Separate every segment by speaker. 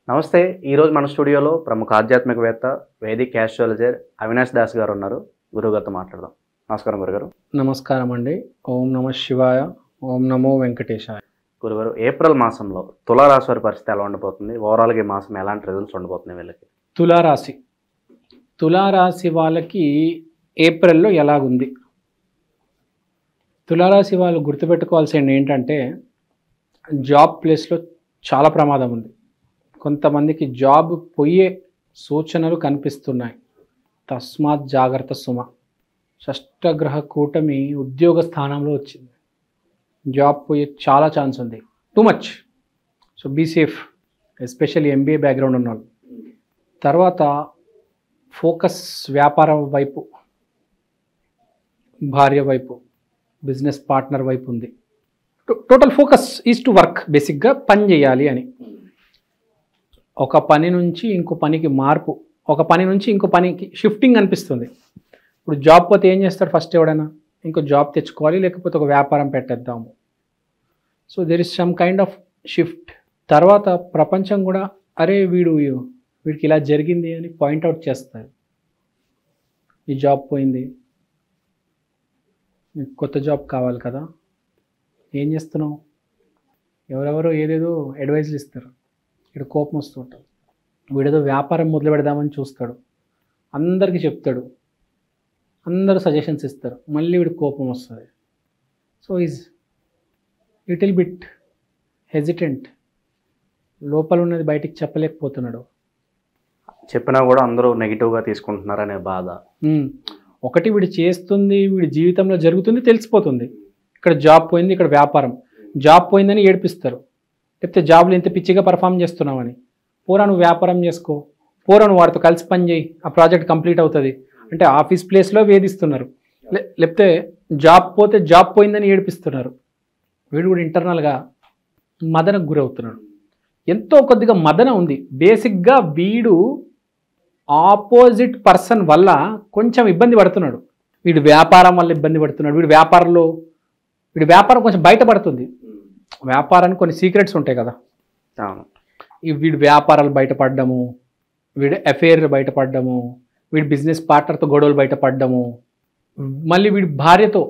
Speaker 1: నమస్తే. ఈరోజు మన స్టూడియోలో ప్రముఖ ఆధ్యాత్మికవేత్త, వేదిక్ ఆస్ట్రాలజర్ అవినాష్ దాస్ గారు ఉన్నారు. గురువుగారితో మాట్లాడదాం. నమస్కారం గురుగారు.
Speaker 2: నమస్కారం అండి. ఓం నమ శివాయ, ఓం నమో వెంకటేశాయ.
Speaker 1: గురుగారు, ఏప్రిల్ మాసంలో తులారాశి వారి పరిస్థితి ఎలా ఉండబోతుంది? ఓవరాల్గా ఈ మాసం ఎలాంటి రిజల్ట్స్ ఉండబోతున్నాయి వీళ్ళకి?
Speaker 2: తులారాశి వాళ్ళకి ఏప్రిల్లో ఎలాగుంది? తులారాశి వాళ్ళు గుర్తుపెట్టుకోవాల్సింది ఏంటంటే, జాబ్ ప్లేస్లో చాలా ప్రమాదం ఉంది. కొంతమందికి జాబ్ పోయే సూచనలు కనిపిస్తున్నాయి. తస్మాత్ జాగ్రత్త సుమ. షష్టగ్రహ కూటమి ఉద్యోగ స్థానంలో వచ్చింది. జాబ్ పోయే చాలా ఛాన్స్ ఉంది. Too much. So be safe, especially MBA background ఉన్నవాళ్ళు. తర్వాత ఫోకస్ వ్యాపారం వైపు, భార్య వైపు, బిజినెస్ పార్ట్నర్ వైపు ఉంది. Total focus is to work. బేసిక్గా పని చేయాలి అని. ఒక పని నుంచి ఇంకో పనికి మార్పు, ఒక పని నుంచి ఇంకో పనికి షిఫ్టింగ్ అనిపిస్తుంది. ఇప్పుడు జాబ్ పోతే ఏం చేస్తాడు ఫస్ట్? ఎవడైనా ఇంకో జాబ్ తెచ్చుకోవాలి, లేకపోతే ఒక వ్యాపారం పెట్టేద్దాము. So there is some kind of shift. తర్వాత ప్రపంచం కూడా అరే వీడికి ఇలా జరిగింది అని పాయింట్అవుట్ చేస్తారు. ఈ జాబ్ పోయింది, కొత్త జాబ్ కావాలి కదా, ఏం చేస్తున్నావు? ఎవరెవరో ఏదేదో అడ్వైజ్లు ఇస్తారు. ఇక్కడ కోపం వస్తూ ఉంటుంది. వీడేదో వ్యాపారం మొదలు పెడదామని చూస్తాడు, అందరికీ చెప్తాడు, అందరూ సజెషన్స్ ఇస్తారు, మళ్ళీ వీడికి కోపం వస్తుంది. So is little bit hesitant. లోపల ఉన్నది బయటికి చెప్పలేకపోతున్నాడు.
Speaker 1: చెప్పినా కూడా అందరూ నెగిటివ్గా తీసుకుంటున్నారనే బాధ.
Speaker 2: ఒకటి వీడు చేస్తుంది, వీడి జీవితంలో జరుగుతుంది తెలిసిపోతుంది. ఇక్కడ జాబ్ పోయింది, ఇక్కడ వ్యాపారం. జాబ్ పోయిందని ఏడిపిస్తారు, లేకపోతే జాబ్లో ఇంత పిచ్చిగా పర్ఫామ్ చేస్తున్నావని. పోరా నువ్వు వ్యాపారం చేసుకో, పోరా నువ్వు వాడితో కలిసి పని చేయి, ఆ ప్రాజెక్ట్ కంప్లీట్ అవుతుంది అంటే ఆఫీస్ ప్లేస్లో వేధిస్తున్నారు. లేకపోతే జాబ్ పోతే జాబ్ పోయిందని ఏడిపిస్తున్నారు. వీడు కూడా ఇంటర్నల్గా మదనకు గురవుతున్నాడు. ఎంతో కొద్దిగా మదన ఉంది. బేసిక్గా వీడు ఆపోజిట్ పర్సన్ వల్ల కొంచెం ఇబ్బంది పడుతున్నాడు. వీడు వ్యాపారం వల్ల ఇబ్బంది పడుతున్నాడు. వీడి వ్యాపారం కొంచెం బయటపడుతుంది. వ్యాపారానికి కొన్ని సీక్రెట్స్ ఉంటాయి కదా. వీడి వ్యాపారాలు బయటపడ్డము, వీడి అఫైర్ బయటపడ్డము, వీడి బిజినెస్ పార్ట్నర్తో గొడవలు బయటపడ్డము, మళ్ళీ వీడి భార్యతో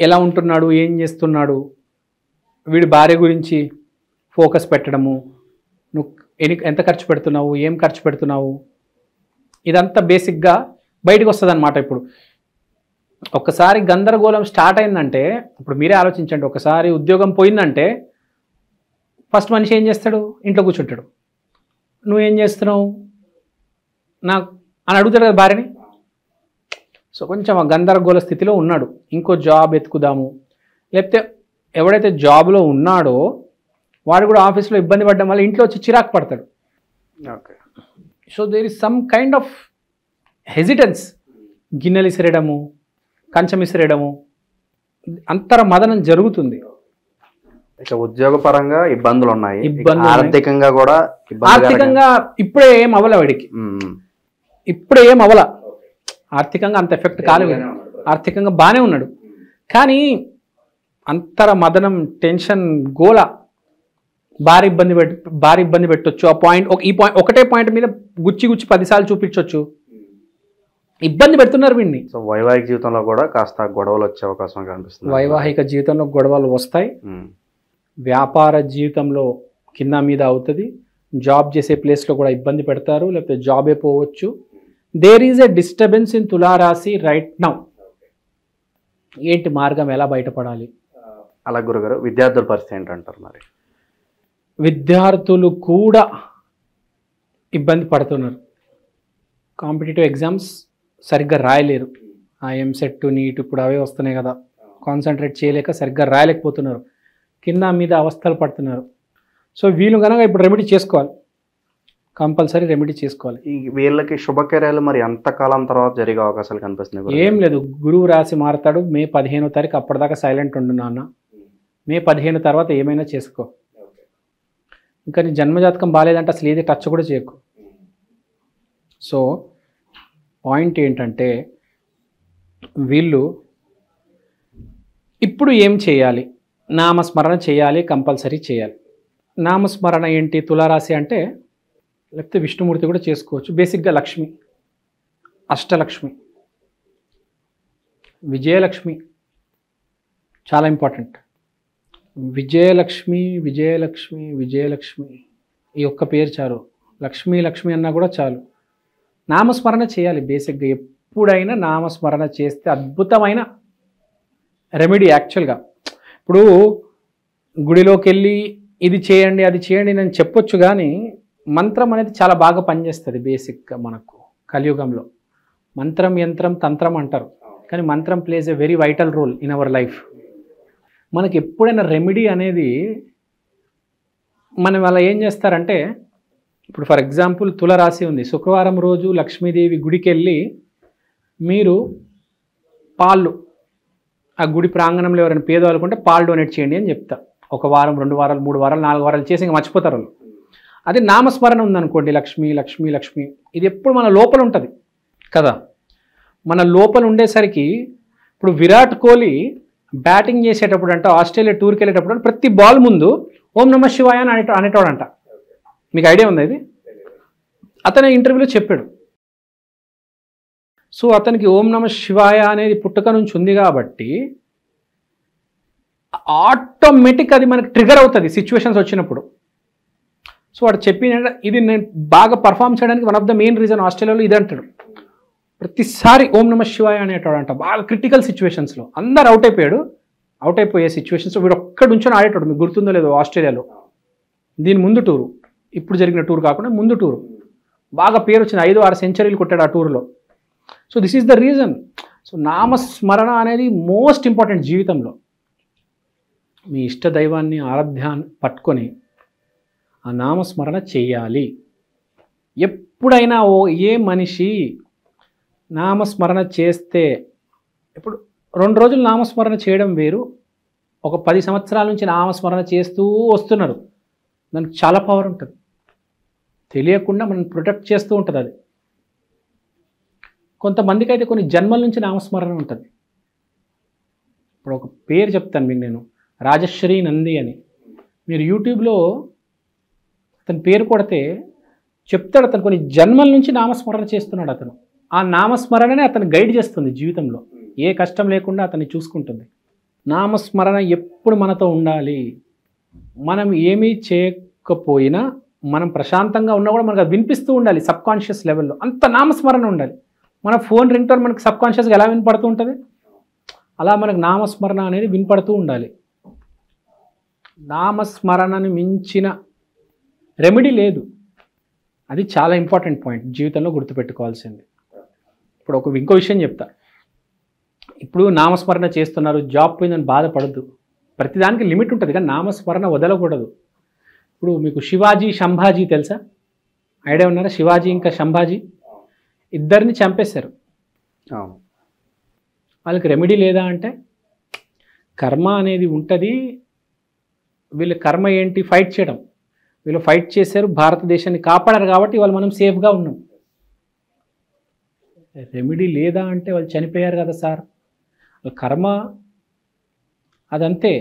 Speaker 2: ఎలా ఉంటున్నాడు, ఏం చేస్తున్నాడు, వీడి భార్య గురించి ఫోకస్ పెట్టడము, నువ్వు ఎంత ఖర్చు పెడుతున్నావు, ఏం ఖర్చు పెడుతున్నావు, ఇదంతా బేసిక్గా బయటకు వస్తుంది అన్నమాట. ఇప్పుడు ఒక్కసారి గందరగోళం స్టార్ట్ అయిందంటే, ఇప్పుడు మీరే ఆలోచించండి, ఒకసారి ఉద్యోగం పోయిందంటే ఫస్ట్ మనిషి ఏం చేస్తాడు? ఇంట్లో కూర్చుంటాడు. నువ్వేం చేస్తున్నావు నాకు అని అడుగుతాడు కదా భార్యని. సో కొంచెం ఆ గందరగోళ స్థితిలో ఉన్నాడు. ఇంకో జాబ్ ఎత్తుకుదాము, లేకపోతే ఎవడైతే జాబ్లో ఉన్నాడో వాడు కూడా ఆఫీస్లో ఇబ్బంది పడడం వల్ల ఇంట్లో వచ్చి చిరాకు పడతాడు.
Speaker 1: Okay.
Speaker 2: So there is some kind of hesitance. గిన్నెలు ఇసిరేయడము, కంచం ఇసిరేయడము, అంతర మదనం జరుగుతుంది.
Speaker 1: ఇక ఉద్యోగపరంగా ఇబ్బందులు ఉన్నాయి, ఆర్థికంగా కూడా.
Speaker 2: ఆర్థికంగా ఇప్పుడే ఏం అవల వాడికి, ఇప్పుడే ఏం అవల. ఆర్థికంగా అంత ఎఫెక్ట్ కాలేదు. ఆర్థికంగా బాగానే ఉన్నాడు, కానీ అంతర మదనం, టెన్షన్, గోల, భారీ ఇబ్బంది పెట్టొచ్చు. ఆ పాయింట్ ఒకటే పాయింట్ మీద గుచ్చి 10 సార్లు చూపించవచ్చు. ఇబ్బంది పెడుతున్నారు వీడిని.
Speaker 1: సో వైవాహిక జీవితంలో కూడా కాస్త గొడవలు వచ్చే అవకాశం కనిపిస్తుంది.
Speaker 2: వైవాహిక జీవితంలో గొడవలు వస్తాయి. వ్యాపార జీవితంలో కింద మీద అవుతుంది. జాబ్ చేసే ప్లేస్లో కూడా ఇబ్బంది పెడతారు, లేకపోతే జాబే పోవచ్చు. There is a disturbance in తులారాశి రైట్ నౌ. ఏంటి మార్గం, ఎలా బయటపడాలి?
Speaker 1: అలా గురుగారు, విద్యార్థుల పరిస్థితి ఏంటంటారు మరి?
Speaker 2: విద్యార్థులు కూడా ఇబ్బంది పడుతున్నారు. కాంపిటేటివ్ ఎగ్జామ్స్ సరిగ్గా రాయలేరు. ఆ ఎంసెట్, నీట్ ఇప్పుడు అవే వస్తున్నాయి కదా, కాన్సన్ట్రేట్ చేయలేక సరిగ్గా రాయలేకపోతున్నారు. కింద మీద అవస్థలు పడుతున్నారు. సో వీళ్ళు కనుక ఇప్పుడు రెమెడీ చేసుకోవాలి, కంపల్సరీ రెమెడీ చేసుకోవాలి.
Speaker 1: వీళ్ళకి శుభకార్యాలు మరి ఎంతకాలం తర్వాత జరిగే అవకాశాలు కనిపిస్తున్నాయి?
Speaker 2: ఏం లేదు, గురువు రాశి మారుతాడు మే 15వ తారీఖు. అప్పటిదాకా సైలెంట్ ఉండు నాన్న. మే 15 తర్వాత ఏమైనా చేసుకో. ఇంకా నీ జన్మజాతకం బాగాలేదంటే అసలు ఏది టచ్ కూడా చేయకు. సో పాయింట్ ఏంటంటే, వీళ్ళు ఇప్పుడు ఏం చేయాలి? నామస్మరణ చేయాలి, కంపల్సరీ చేయాలి. నామస్మరణ ఏంటి తులారాశి అంటే, లేకపోతే విష్ణుమూర్తి కూడా చేసుకోవచ్చు. బేసిక్గా లక్ష్మి, అష్టలక్ష్మి, విజయలక్ష్మి చాలా ఇంపార్టెంట్. విజయలక్ష్మి విజయలక్ష్మి విజయలక్ష్మి ఈ ఒక్క పేరు చాలు. లక్ష్మి లక్ష్మి అన్నా కూడా చాలు. నామస్మరణ చేయాలి. బేసిక్గా ఎప్పుడైనా నామస్మరణ చేస్తే అద్భుతమైన రెమెడీ. యాక్చువల్గా ఇప్పుడు గుడిలోకి వెళ్ళి ఇది చేయండి అది చేయండి నేను చెప్పొచ్చు, కానీ మంత్రం అనేది చాలా బాగా పనిచేస్తుంది. బేసిక్గా మనకు కలియుగంలో మంత్రం యంత్రం తంత్రం అంటారు, కానీ మంత్రం plays a very vital role in our life. మనకి ఎప్పుడైనా రెమెడీ అనేది మనం అలా ఏం చేస్తారంటే, ఇప్పుడు ఫర్ ఎగ్జాంపుల్ తులరాశి ఉంది, శుక్రవారం రోజు లక్ష్మీదేవి గుడికి వెళ్ళి మీరు పాలు, ఆ గుడి ప్రాంగణంలో ఎవరైనా పేదవాళ్ళు ఉంటే పాలు డొనేట్ చేయండి అని చెప్తా. 1 వారం 2 వారాలు 3 వారాలు 4 వారాలు చేసి ఇంకా మర్చిపోతారు వాళ్ళు. అదే నామస్మరణ ఉందనుకోండి, లక్ష్మి లక్ష్మి లక్ష్మి, ఇది ఎప్పుడు మన లోపల ఉంటుంది కదా. మన లోపల ఉండేసరికి ఇప్పుడు విరాట్ కోహ్లీ బ్యాటింగ్ చేసేటప్పుడు అంట, ఆస్ట్రేలియా టూర్కి వెళ్ళేటప్పుడు ప్రతి బాల్ ముందు ఓం నమ శివాయ అని అనేటోడంట. మీకు ఐడియా ఉందా ఇది? అతనే ఇంటర్వ్యూలో చెప్పాడు. సో అతనికి ఓం నమ శివాయ అనేది పుట్టుక నుంచి ఉంది కాబట్టి ఆటోమేటిక్ అది మనకు ట్రిగర్ అవుతుంది సిచ్యువేషన్స్ వచ్చినప్పుడు. సో వాడు చెప్పిన ఇది నేను బాగా పర్ఫామ్ చేయడానికి one of the main reason ఆస్ట్రేలియాలో ఇది అంటాడు. ప్రతిసారి ఓం నమ శివాయ అనేటోడంట. బాగా క్రిటికల్ సిచ్యువేషన్స్లో అందరు అవుట్ అయిపోయే సిచ్యువేషన్స్ వీడు ఒక్కడి నుంచో ఆడేటోడు. మీకు గుర్తుందో లేదో ఆస్ట్రేలియాలో దీని ముందు టూరు, ఇప్పుడు జరిగిన టూర్ కాకుండా ముందు టూరు, బాగా పేరు వచ్చింది. 5-6 సెంచరీలు కొట్టాడు ఆ టూర్లో. So this is the reason. So నామస్మరణ అనేది మోస్ట్ ఇంపార్టెంట్ జీవితంలో. మీ ఇష్ట దైవాన్ని ఆరాధ్యాన్ని పట్టుకొని ఆ నామస్మరణ చేయాలి. ఎప్పుడైనా ఏ మనిషి నామస్మరణ చేస్తే, ఇప్పుడు 2 రోజులు నామస్మరణ చేయడం వేరు, ఒక 10 సంవత్సరాల నుంచి నామస్మరణ చేస్తూ వస్తున్నారు, దానికి చాలా పవర్ ఉంటుంది. తెలియకుండా మనం ప్రొటెక్ట్ చేస్తూ ఉంటుంది అది. కొంతమందికి అయితే కొన్ని జన్మల నుంచి నామస్మరణ ఉంటుంది. ఇప్పుడు ఒక పేరు చెప్తాను మీకు నేను, రాజశ్రీ నంది అని. మీరు యూట్యూబ్లో అతని పేరు కొడితే చెప్తాడు, అతను కొన్ని జన్మల నుంచి నామస్మరణ చేస్తున్నాడు. అతను ఆ నామస్మరణనే అతను గైడ్ చేస్తుంది జీవితంలో, ఏ కష్టం లేకుండా అతన్ని చూసుకుంటుంది. నామస్మరణ ఎప్పుడు మనతో ఉండాలి. మనం ఏమీ చేయకపోయినా మనం ప్రశాంతంగా ఉన్నా కూడా మనకు అది వినిపిస్తూ ఉండాలి సబ్కాన్షియస్ లెవెల్లో. అంత నామస్మరణ ఉండాలి. మన ఫోన్ రింగ్ టోన్ మనకు సబ్కాన్షియస్గా ఎలా వినపడుతూ ఉంటుంది, అలా మనకు నామస్మరణ అనేది వినపడుతూ ఉండాలి. నామస్మరణని మించిన రెమెడీ లేదు. అది చాలా ఇంపార్టెంట్ పాయింట్ జీవితంలో గుర్తుపెట్టుకోవాల్సింది. ఇప్పుడు ఇంకో విషయం చెప్తా. ఇప్పుడు నామస్మరణ చేస్తున్నారు, జాబ్ పోయిందని బాధపడద్దు. ప్రతిదానికి లిమిట్ ఉంటుంది, కానీ నామస్మరణ వదలకూడదు. ఇప్పుడు మీకు శివాజీ శంభాజీ తెలుసా? ఐడియా ఉన్నారా? శివాజీ ఇంకా శంభాజీ ఇద్దరిని చంపేశారు. వాళ్ళకి రెమెడీ లేదా అంటే, కర్మ అనేది ఉంటుంది. వీళ్ళ కర్మ ఏంటి? ఫైట్ చేయడం. వీళ్ళు ఫైట్ చేశారు, భారతదేశాన్ని కాపాడారు కాబట్టి వాళ్ళు మనం సేఫ్గా ఉన్నాం. రెమెడీ లేదా అంటే వాళ్ళు చనిపోయారు కదా సార్, కర్మ అదంతే.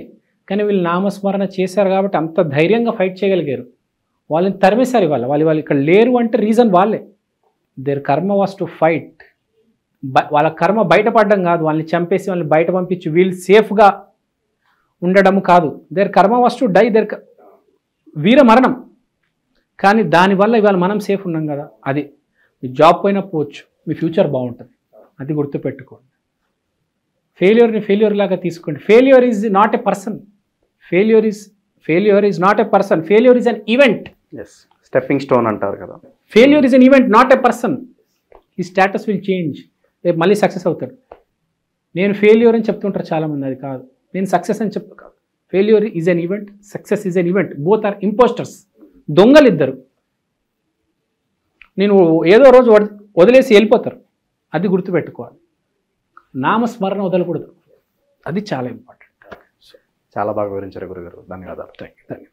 Speaker 2: కానీ వీళ్ళు నామస్మరణ చేశారు కాబట్టి అంత ధైర్యంగా ఫైట్ చేయగలిగారు. వాళ్ళని తరిమేశారు. ఇవాళ వాళ్ళు ఇక్కడ లేరు అంటే రీజన్ వాళ్ళే. దేర్ కర్మ వాస్ టు ఫైట్. వాళ్ళ కర్మ బయటపడడం కాదు, వాళ్ళని చంపేసి వాళ్ళని బయట పంపించి వీళ్ళు సేఫ్గా ఉండడం కాదు. దేర్ కర్మ వాస్ టు డై, దేర్ వీర మరణం. కానీ దానివల్ల ఇవాళ మనం సేఫ్ ఉన్నాం కదా. అది మీ జాబ్ పోయినా పోవచ్చు, మీ ఫ్యూచర్ బాగుంటుంది. అది గుర్తుపెట్టుకోండి. ఫెయిల్యూర్ని ఫెయిల్యూర్ లాగా తీసుకోండి. Failure is not a person. Failure is not a person. Failure is an event.
Speaker 1: Stepping stone అంటారు కదా.
Speaker 2: Failure is an event, not a person. ఈ స్టేటస్ విల్ చేంజ్. రేపు మళ్ళీ సక్సెస్ అవుతాడు. నేను ఫెయిల్యూర్ అని చెప్తుంటారు చాలామంది, అది కాదు. నేను సక్సెస్ అని చెప్తా కాదు. Failure is an event, success is an event. Both are impostors. దొంగలు ఇద్దరు. నేను ఏదో రోజు వదిలేసి వెళ్ళిపోతారు. అది గుర్తుపెట్టుకోవాలి. నామస్మరణ వదలకూడదు. అది చాలా ఇంపార్టెంట్.
Speaker 1: చాలా బాగా వివరించారు గురుగారు. ధన్యవాదాలు.
Speaker 2: Thank you.